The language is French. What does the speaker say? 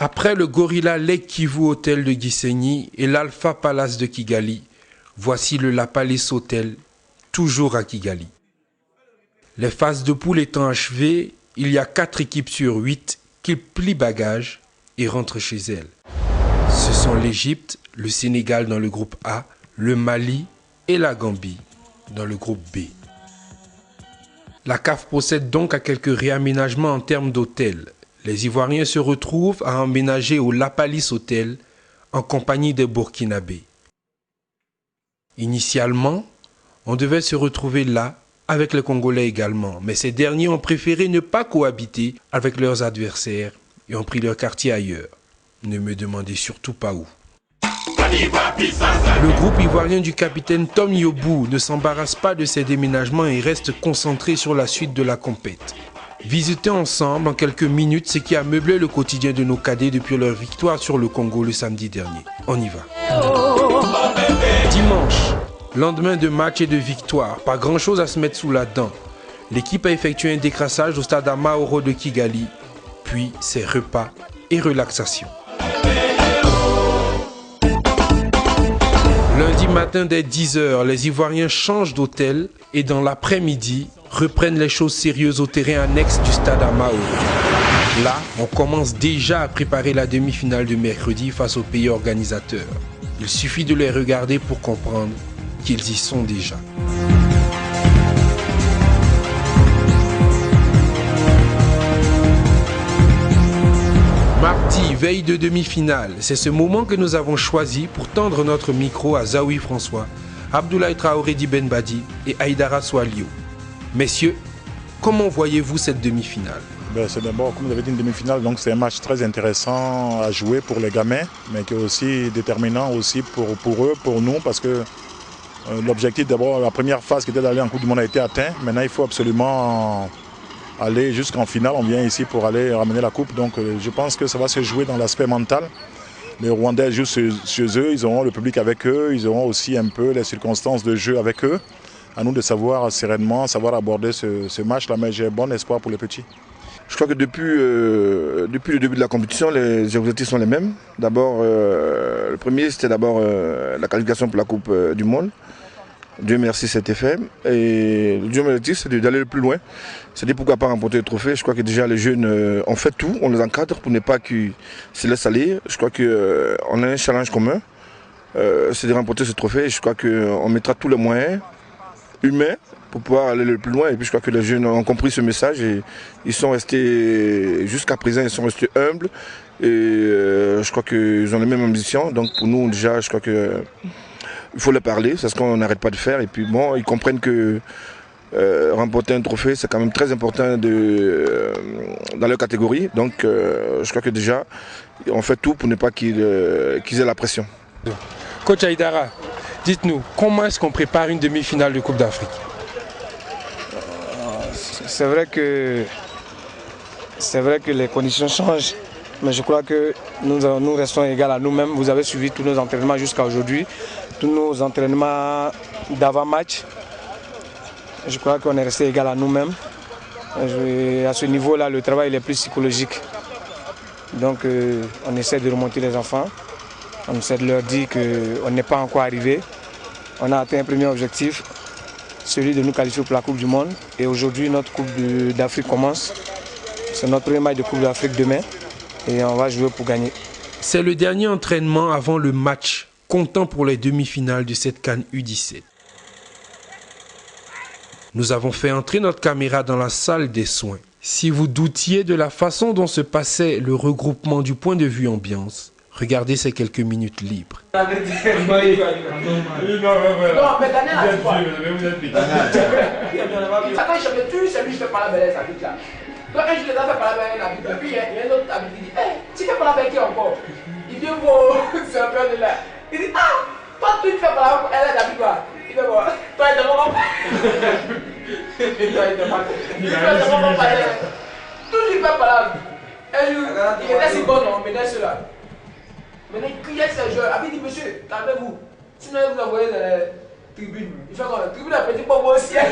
Après le Gorilla Lake Kivu Hotel de Gisenyi et l'Alpha Palace de Kigali, voici le La Palace Hotel, toujours à Kigali. Les phases de poule étant achevées, il y a 4 équipes sur 8 qui plient bagages et rentrent chez elles. Ce sont l'Égypte, le Sénégal dans le groupe A, le Mali et la Gambie dans le groupe B. La CAF procède donc à quelques réaménagements en termes d'hôtels. Les Ivoiriens se retrouvent à emménager au La Palace Hotel en compagnie des Burkinabés. Initialement, on devait se retrouver là avec les Congolais également, mais ces derniers ont préféré ne pas cohabiter avec leurs adversaires et ont pris leur quartier ailleurs. Ne me demandez surtout pas où. Le groupe ivoirien du capitaine Tom Yobou ne s'embarrasse pas de ces déménagements et reste concentré sur la suite de la compète. Visitez ensemble en quelques minutes ce qui a meublé le quotidien de nos cadets depuis leur victoire sur le Congo le samedi dernier. On y va. Dimanche, lendemain de match et de victoire, pas grand chose à se mettre sous la dent. L'équipe a effectué un décrassage au stade Amahoro de Kigali, puis ses repas et relaxation. Lundi matin dès 10 h, les Ivoiriens changent d'hôtel et dans l'après-midi, reprennent les choses sérieuses au terrain annexe du stade Amahoro. Là, on commence déjà à préparer la demi-finale de mercredi face aux pays organisateurs. Il suffit de les regarder pour comprendre qu'ils y sont déjà. Mardi, veille de demi-finale, c'est ce moment que nous avons choisi pour tendre notre micro à Zawi François, Abdoulaye Traoré Ben Badi et Aïdara Swalio. Messieurs, comment voyez-vous cette demi-finale? C'est d'abord, comme vous avez dit, une demi-finale, donc c'est un match très intéressant à jouer pour les gamins, mais qui est aussi déterminant aussi pour eux, pour nous, parce que l'objectif d'abord, la première phase qui était d'aller en Coupe du Monde a été atteint. Maintenant, il faut absolument aller jusqu'en finale. On vient ici pour aller ramener la coupe, donc je pense que ça va se jouer dans l'aspect mental. Les Rwandais jouent chez eux, ils auront le public avec eux, ils auront aussi un peu les circonstances de jeu avec eux. À nous de savoir sereinement, savoir aborder ce match-là, mais j'ai bon espoir pour les petits. Je crois que depuis le début de la compétition, les objectifs sont les mêmes. D'abord, le premier, c'était d'abord la qualification pour la Coupe du Monde. Dieu merci, c'était fait. Et le deuxième objectif, c'est d'aller le plus loin. C'est-à-dire pourquoi pas remporter le trophée. Je crois que déjà les jeunes ont fait tout, on les encadre pour ne pas qu'ils se laissent aller. Je crois qu'on a un challenge commun, c'est de remporter ce trophée. Je crois qu'on mettra tous les moyens humains pour pouvoir aller le plus loin. Et puis je crois que les jeunes ont compris ce message et ils sont restés, jusqu'à présent, ils sont restés humbles. Et je crois qu'ils ont les mêmes ambitions. Donc pour nous, déjà, je crois qu'il faut les parler, c'est ce qu'on n'arrête pas de faire. Et puis bon, ils comprennent que remporter un trophée, c'est quand même très important dans leur catégorie. Donc je crois que déjà, on fait tout pour ne pas qu'ils aient la pression. Coach Aïdara, dites-nous, comment est-ce qu'on prépare une demi-finale de Coupe d'Afrique? C'est vrai que les conditions changent, mais je crois que nous restons égaux à nous-mêmes. Vous avez suivi tous nos entraînements jusqu'à aujourd'hui, tous nos entraînements d'avant-match. Je crois qu'on est resté égal à nous-mêmes. À ce niveau-là, le travail il est plus psychologique. Donc on essaie de remonter les enfants, on essaie de leur dire qu'on n'est pas encore arrivé. On a atteint un premier objectif, celui de nous qualifier pour la Coupe du Monde. Et aujourd'hui, notre Coupe d'Afrique commence. C'est notre premier match de Coupe d'Afrique demain. Et on va jouer pour gagner. C'est le dernier entraînement avant le match, comptant pour les demi-finales de cette CAN U17. Nous avons fait entrer notre caméra dans la salle des soins. Si vous doutiez de la façon dont se passait le regroupement du point de vue ambiance, regardez ces quelques minutes libres. Non, mais Daniel a dit quoi? Ça quand je me tue, c'est lui qui fait pas la belle habite là. Donc un jour, il a fait pas la belle habite là. Puis il y a un autre habite qui dit, hé, tu fais pas la belle qui encore? Il dit, bon, c'est un peu de là. Il dit, ah, toi tu fais pas la belle, elle habite quoi? Il fait bon, toi il te rend pas. Toujours il fait pas la. Un jour, il était si bon, on mettait cela. Maintenant, il criait ses joueurs. Il dit, monsieur, calmez-vous. Sinon, vous envoyez dans les tribunes. Il fait quoi? La tribune a petit pommeau au ciel.